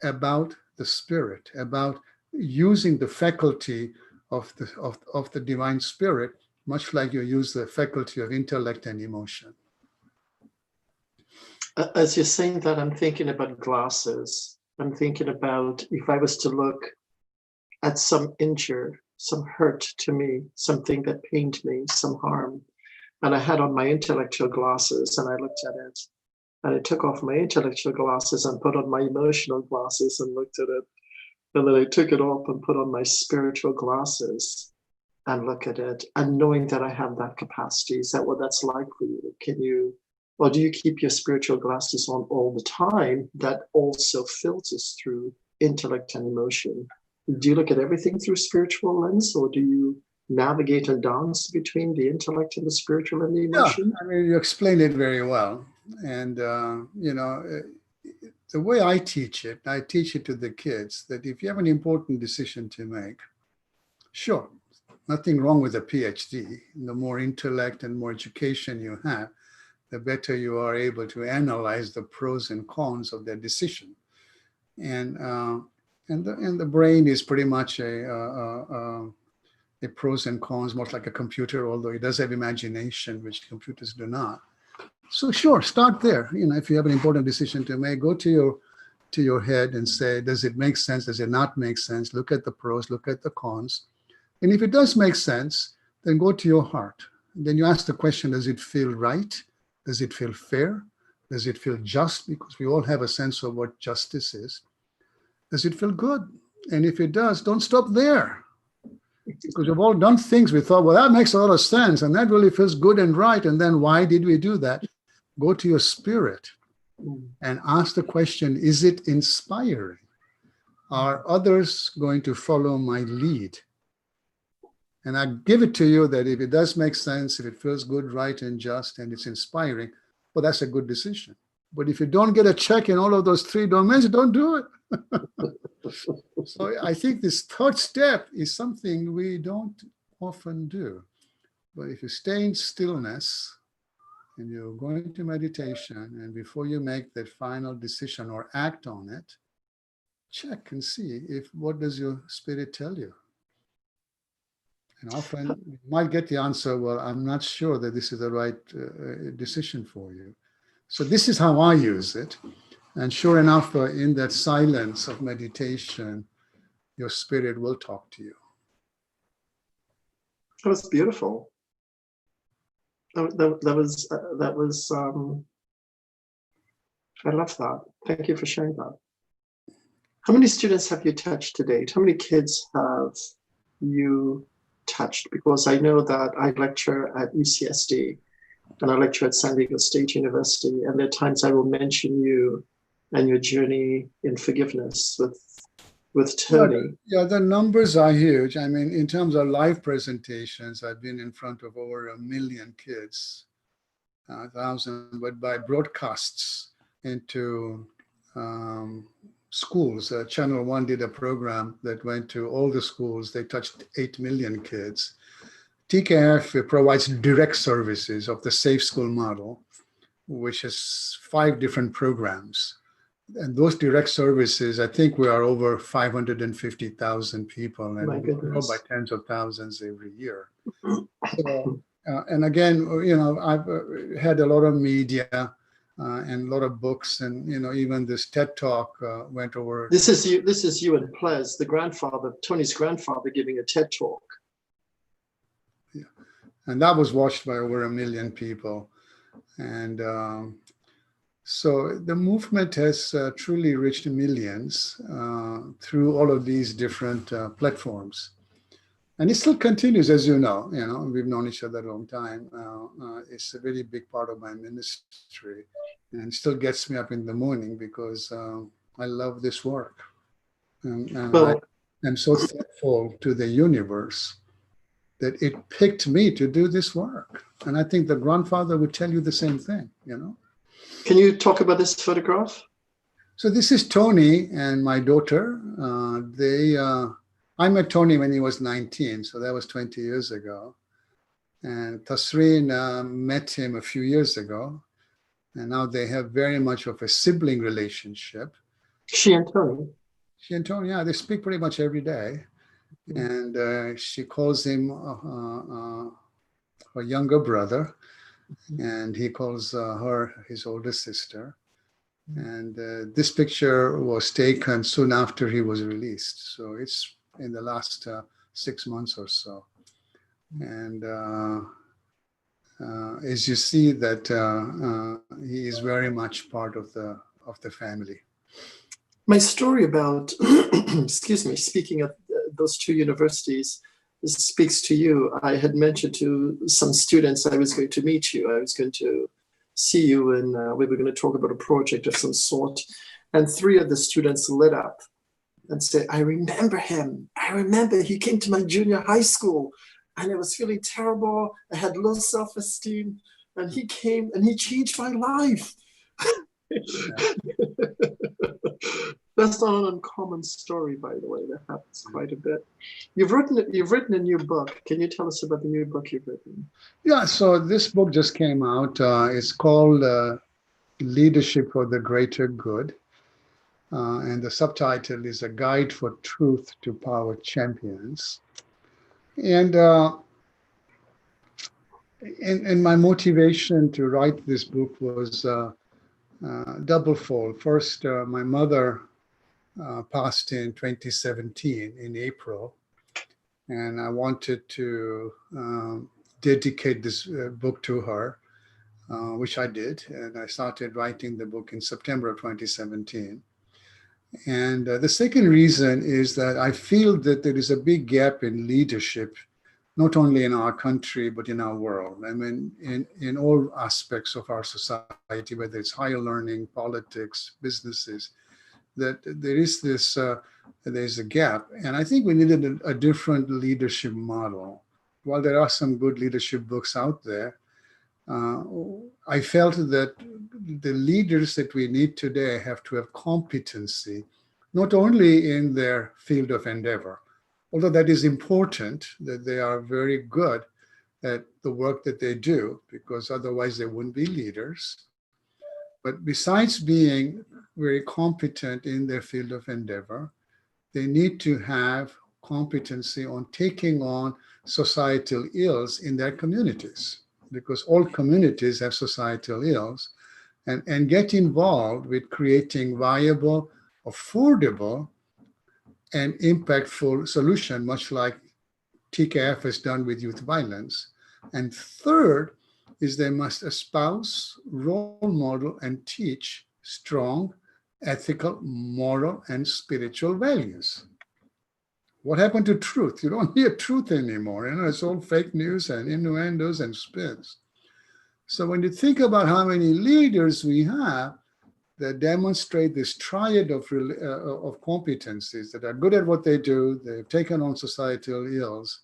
about the spirit, about using the faculty of the divine spirit, much like you use the faculty of intellect and emotion. As you're saying that, I'm thinking about glasses. I'm thinking about if I was to look at some injury, some hurt to me, something that pained me, some harm, and I had on my intellectual glasses and I looked at it, and I took off my intellectual glasses and put on my emotional glasses and looked at it, and then I took it off and put on my spiritual glasses and look at it, and knowing that I have that capacity. Is that what that's like for you? Can you, or do you keep your spiritual glasses on all the time that also filters through intellect and emotion? Do you look at everything through spiritual lens, or do you navigate and dance between the intellect and the spiritual and the emotion? I mean, you explained it very well. And, the way I teach it to the kids that if you have an important decision to make, sure, nothing wrong with a PhD. The more intellect and more education you have, the better you are able to analyze the pros and cons of their decision. And the brain is pretty much a pros and cons, much like a computer, although it does have imagination, which computers do not. So sure, start there. If you have an important decision to make, go to your head and say, does it make sense? Does it not make sense? Look at the pros, look at the cons. And if it does make sense, then go to your heart. Then you ask the question, does it feel right? Does it feel fair? Does it feel just? Because we all have a sense of what justice is. Does it feel good? And if it does, don't stop there. Because we've all done things we thought, well, that makes a lot of sense. And that really feels good and right. And then why did we do that? Go to your spirit and ask the question, is it inspiring? Are others going to follow my lead? And I give it to you that if it does make sense, if it feels good, right, and just, and it's inspiring, well, that's a good decision. But if you don't get a check in all of those three domains, don't do it. So I think this third step is something we don't often do. But if you stay in stillness and you're going to meditation, and before you make that final decision or act on it, check and see what does your spirit tell you. And often you might get the answer, well, I'm not sure that this is the right decision for you. So this is how I use it. And sure enough, in that silence of meditation, your spirit will talk to you. That was beautiful. That was I love that. Thank you for sharing that. How many students have you touched to date? How many kids have you touched? Because I know that I lecture at UCSD and I lecture at San Diego State University, and there are times I will mention you and your journey in forgiveness with Tony. Yeah, the numbers are huge. I mean, in terms of live presentations, I've been in front of over 1 million kids, 1,000, but by broadcasts into schools. Channel 1 did a program that went to all the schools. They touched 8 million kids. TKF provides direct services of the Safe School model, which has 5 different programs. And those direct services, I think we are over 550,000 people, and we grow by tens of thousands every year. So, and again, I've had a lot of media and a lot of books, and even this TED Talk went over. This is you and Plez, the grandfather, Tony's grandfather, giving a TED Talk. Yeah, and that was watched by over 1 million people, and so the movement has truly reached millions through all of these different platforms. And it still continues, as you know, we've known each other a long time. It's a really big part of my ministry, and still gets me up in the morning because I love this work. And I'm so thankful to the universe that it picked me to do this work. And I think the grandfather would tell you the same thing, Can you talk about this photograph? So this is Tony and my daughter. I met Tony when he was 19, so that was 20 years ago. And Tasreen met him a few years ago. And now they have very much of a sibling relationship. She and Tony, yeah, they speak pretty much every day. And she calls him her younger brother. And he calls her his older sister. And this picture was taken soon after he was released. So it's in the last 6 months or so. And as you see that he is very much part of the family. My story about, excuse me, speaking of those two universities speaks to you. I had mentioned to some students I was going to meet you. I was going to see you, and we were going to talk about a project of some sort. And 3 of the students lit up and said, I remember him. I remember he came to my junior high school and I was feeling terrible. I had low self-esteem, and he came and he changed my life. That's not an uncommon story, by the way. That happens quite a bit. You've written a new book. Can you tell us about the new book you've written? Yeah, so this book just came out. It's called Leadership for the Greater Good. And the subtitle is A Guide for Truth to Power Champions. And my motivation to write this book was doublefold. First, my mother passed in 2017 in April, and I wanted to dedicate this book to her, which I did, and I started writing the book in September of 2017. And the second reason is that I feel that there is a big gap in leadership, not only in our country, but in our world. I mean, in all aspects of our society, whether it's higher learning, politics, businesses, that there is this, there's a gap. And I think we needed a different leadership model. While there are some good leadership books out there, I felt that the leaders that we need today have to have competency, not only in their field of endeavor, although that is important, that they are very good at the work that they do, because otherwise they wouldn't be leaders. But besides being very competent in their field of endeavor, they need to have competency on taking on societal ills in their communities, because all communities have societal ills, and get involved with creating viable, affordable, and impactful solution, much like TKF has done with youth violence. And third is they must espouse, role model, and teach strong, ethical, moral, and spiritual values. What happened to truth? You don't hear truth anymore. It's all fake news and innuendos and spins. So when you think about how many leaders we have that demonstrate this triad of competencies, that are good at what they do, they've taken on societal ills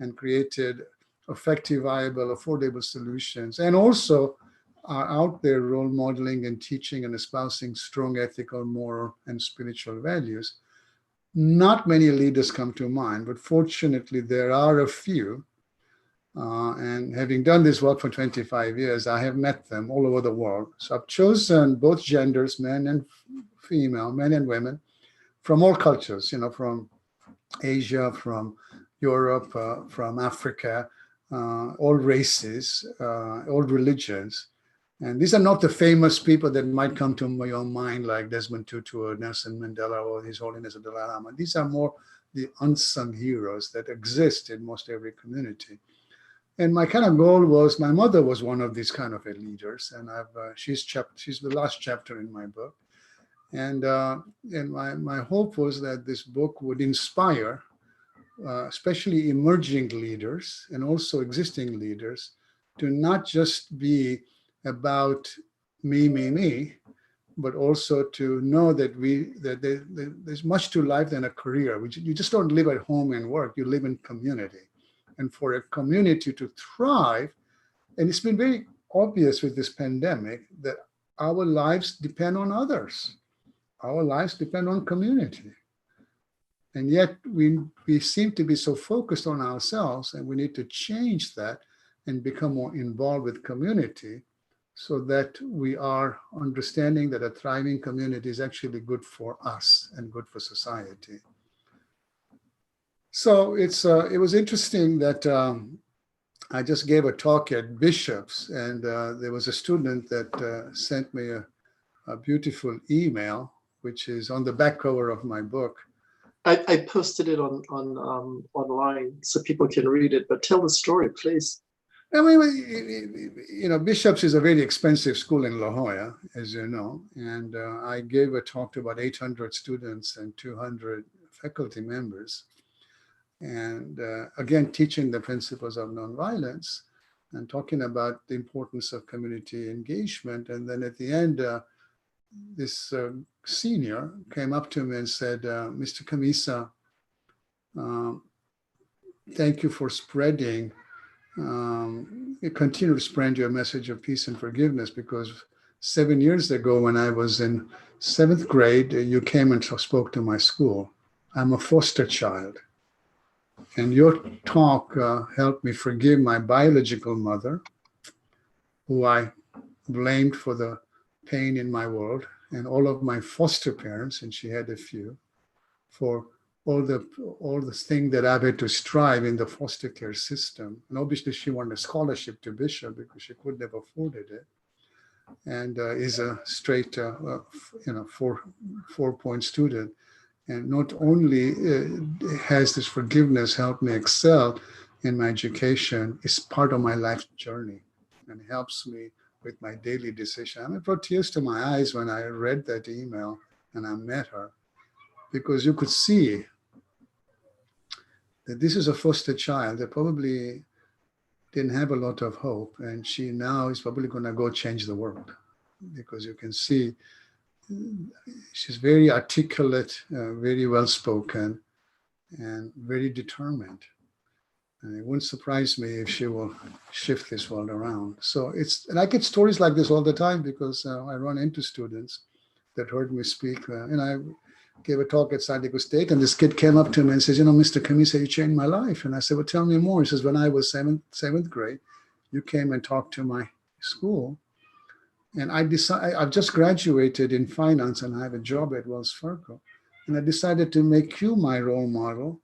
and created effective, viable, affordable solutions, and also are out there role modeling and teaching and espousing strong ethical, moral, and spiritual values. Not many leaders come to mind, but fortunately there are a few. And having done this work for 25 years, I have met them all over the world. So I've chosen both genders, men and female, men and women, from all cultures, from Asia, from Europe, from Africa, all races, all religions. And these are not the famous people that might come to your mind, like Desmond Tutu or Nelson Mandela or His Holiness the Dalai Lama. These are more the unsung heroes that exist in most every community. And my kind of goal was, my mother was one of these kind of leaders, and she's the last chapter in my book. And my hope was that this book would inspire, especially emerging leaders and also existing leaders, to not just be about me, but also to know that there's much to life than a career. You just don't live at home and work, you live in community. And for a community to thrive, and it's been very obvious with this pandemic that our lives depend on others. Our lives depend on community. And yet we seem to be so focused on ourselves, and we need to change that and become more involved with community, so that we are understanding that a thriving community is actually good for us and good for society. So it was interesting that I just gave a talk at Bishop's, and there was a student that sent me a beautiful email, which is on the back cover of my book. I posted it on online so people can read it, but tell the story, please. I mean, Bishop's is a very expensive school in La Jolla, as you know, and I gave a talk to about 800 students and 200 faculty members, and again, teaching the principles of nonviolence and talking about the importance of community engagement. And then at the end, this senior came up to me and said, Mr. Khamisa, thank you for spreading, continue to spread your message of peace and forgiveness, because 7 years ago when I was in 7th grade, you came and spoke to my school. I'm a foster child. And your talk helped me forgive my biological mother, who I blamed for the pain in my world, and all of my foster parents, and she had a few, for all the thing that I've had to strive in the foster care system. And obviously she wanted a scholarship to Bishop because she couldn't have afforded it, and is a straight, 4-point student. And not only has this forgiveness helped me excel in my education, it's part of my life journey and helps me with my daily decision. I mean, it brought tears to my eyes when I read that email and I met her, because you could see that this is a foster child that probably didn't have a lot of hope, and she now is probably going to go change the world, because you can see she's very articulate, very well spoken, and very determined. And it wouldn't surprise me if she will shift this world around. So and I get stories like this all the time, because I run into students that heard me speak. And I gave a talk at San Diego State, and this kid came up to me and says, Mr. Khamisa, you changed my life. And I said, well, tell me more. He says, when I was seventh grade, you came and talked to my school. And I've just graduated in finance, and I have a job at Wells Fargo. And I decided to make you my role model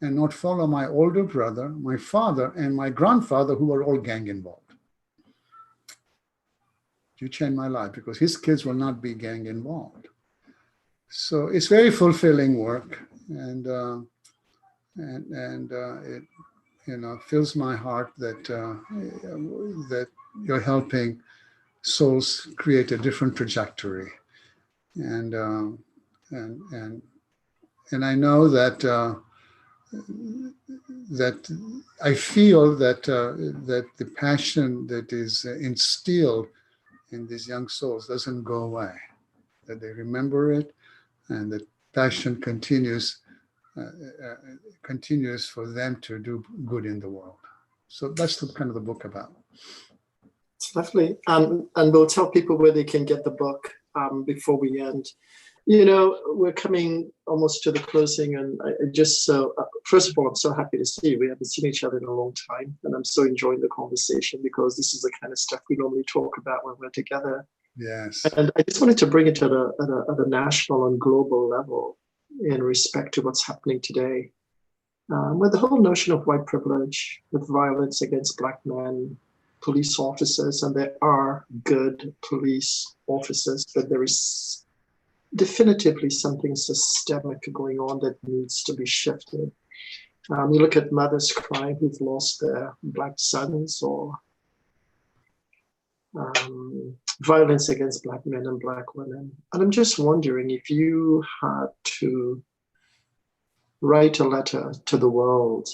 and not follow my older brother, my father, and my grandfather, who were all gang involved. You changed my life, because his kids will not be gang involved. So it's very fulfilling work, and it fills my heart that that you're helping souls create a different trajectory, and I know that I feel that that the passion that is instilled in these young souls doesn't go away, that they remember it, and that passion continues for them to do good in the world. So that's kind of the book about. It's lovely. And we'll tell people where they can get the book before we end. We're coming almost to the closing, and first of all, I'm so happy to see you. We haven't seen each other in a long time, and I'm so enjoying the conversation, because this is the kind of stuff we normally talk about when we're together. Yes. And I just wanted to bring it to at a national and global level in respect to what's happening today, with the whole notion of white privilege, with violence against Black men, police officers, and there are good police officers, but there is definitively something systemic going on that needs to be shifted. You look at mothers crying who've lost their Black sons, or violence against Black men and Black women. And I'm just wondering, if you had to write a letter to the world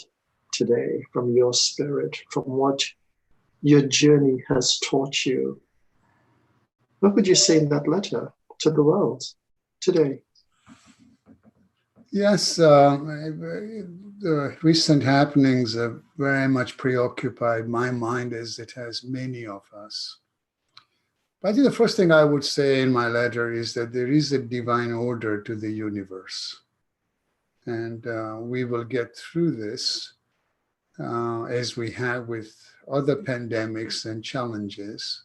today from your spirit, from what your journey has taught you, what would you say in that letter to the world today? Yes, the recent happenings have very much preoccupied my mind, as it has many of us. But I think the first thing I would say in my letter is that there is a divine order to the universe. And we will get through this as we have with other pandemics and challenges.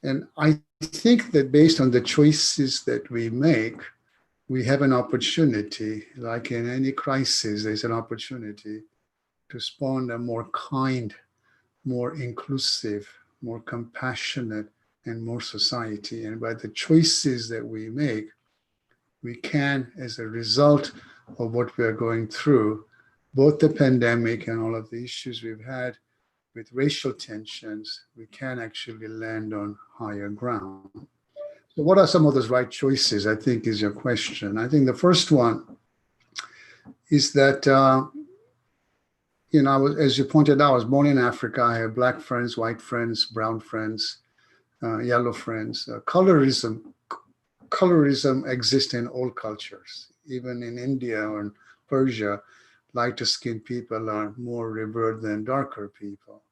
And I think that based on the choices that we make, we have an opportunity, like in any crisis, there's an opportunity to spawn a more kind, more inclusive, more compassionate, and more society. And by the choices that we make, we can, as a result of what we are going through, both the pandemic and all of the issues we've had with racial tensions, we can actually land on higher ground. So what are some of those right choices, I think, is your question. I think the first one is that, as you pointed out, I was born in Africa. I have black friends, white friends, brown friends, yellow friends. Colorism exists in all cultures. Even in India or in Persia, lighter skinned people are more revered than darker people.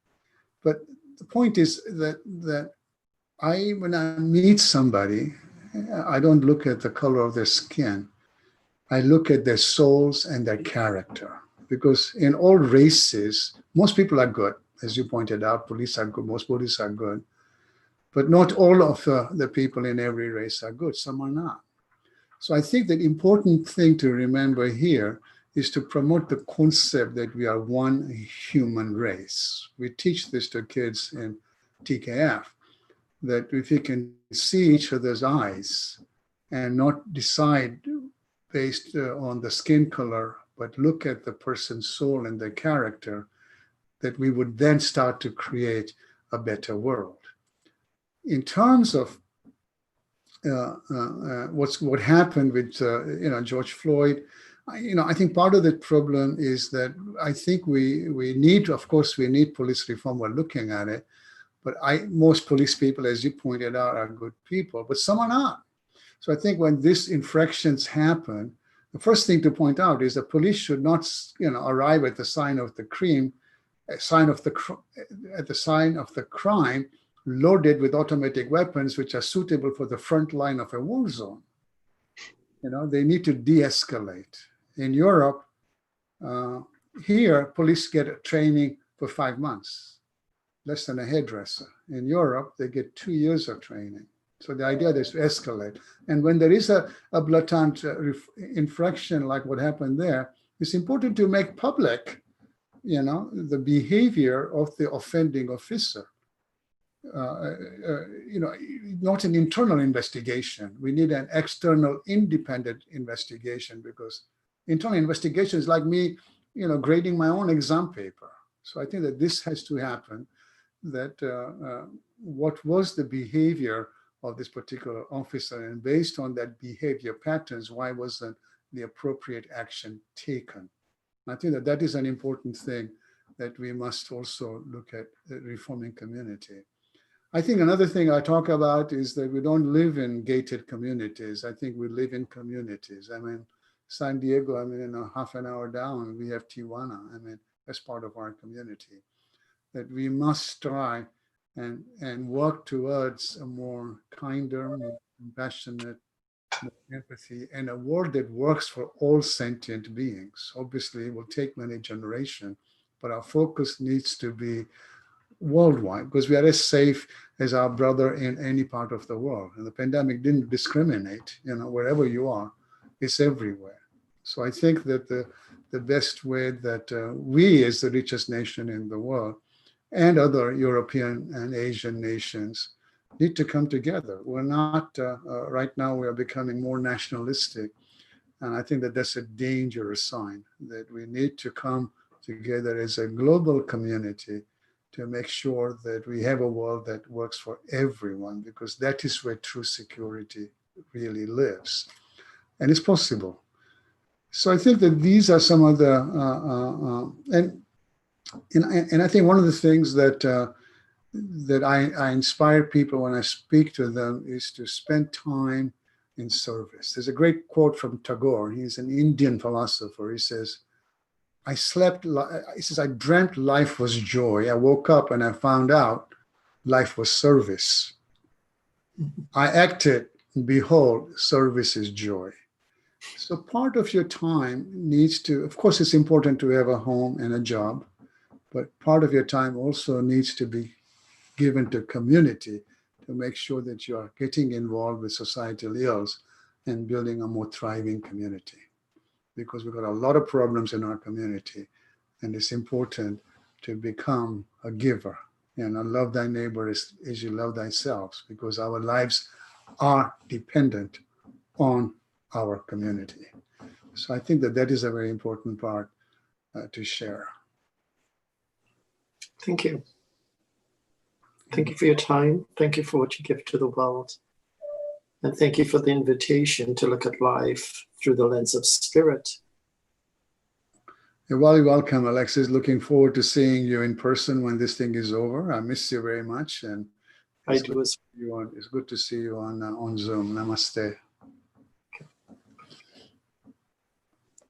But the point is that when I meet somebody, I don't look at the color of their skin. I look at their souls and their character. Because in all races, most people are good. As you pointed out, police are good, most police are good. But not all of the people in every race are good. Some are not. So I think the important thing to remember here is to promote the concept that we are one human race. We teach this to kids in TKF, that if you can see each other's eyes and not decide based on the skin color, but look at the person's soul and their character, that we would then start to create a better world. In terms of what happened with George Floyd, I think part of the problem is that I think we need police reform. We're looking at it, but most police people, as you pointed out, are good people, but some are not. So I think when these infractions happen, the first thing to point out is that police should not, arrive at the sign of the crime, loaded with automatic weapons, which are suitable for the front line of a war zone. They need to de-escalate. In Europe, here, police get a training for 5 months, less than a hairdresser. In Europe, they get 2 years of training. So the idea is to escalate. And when there is a blatant infraction like what happened there, it's important to make public, the behavior of the offending officer. Not an internal investigation. We need an external independent investigation, because internal investigation is like me, grading my own exam paper. So I think that this has to happen, that what was the behavior of this particular officer, and based on that behavior patterns, why wasn't the appropriate action taken? I think that is an important thing that we must also look at reforming community. I think another thing I talk about is that we don't live in gated communities. I think we live in communities. San Diego, half an hour down, we have Tijuana. That's part of our community. That we must try and work towards a more kinder, more compassionate, more empathy, and a world that works for all sentient beings. Obviously, it will take many generations, but our focus needs to be worldwide, because we are as safe as our brother in any part of the world. And the pandemic didn't discriminate, wherever you are, it's everywhere. So I think that the best way that we, as the richest nation in the world, and other European and Asian nations, need to come together. We're not, right now we are becoming more nationalistic. And I think that that's a dangerous sign, that we need to come together as a global community to make sure that we have a world that works for everyone, because that is where true security really lives. And it's possible. So I think that these are some of the, and I think one of the things that I inspire people when I speak to them is to spend time in service. There's a great quote from Tagore. He's an Indian philosopher. He says, I dreamt life was joy. I woke up and I found out life was service. I acted, and behold, service is joy. So part of your time needs to, of course, it's important to have a home and a job, but part of your time also needs to be given to community to make sure that you are getting involved with societal ills and building a more thriving community. Because we've got a lot of problems in our community, and it's important to become a giver love thy neighbor as you love thyself, because our lives are dependent on our community. So I think that is a very important part to share. Thank you. Thank you for your time. Thank you for what you give to the world. And thank you for the invitation to look at life through the lens of spirit. You're very welcome, Alexis. Looking forward to seeing you in person when this thing is over. I miss you very much. And I do as it's good to see you on Zoom. Namaste.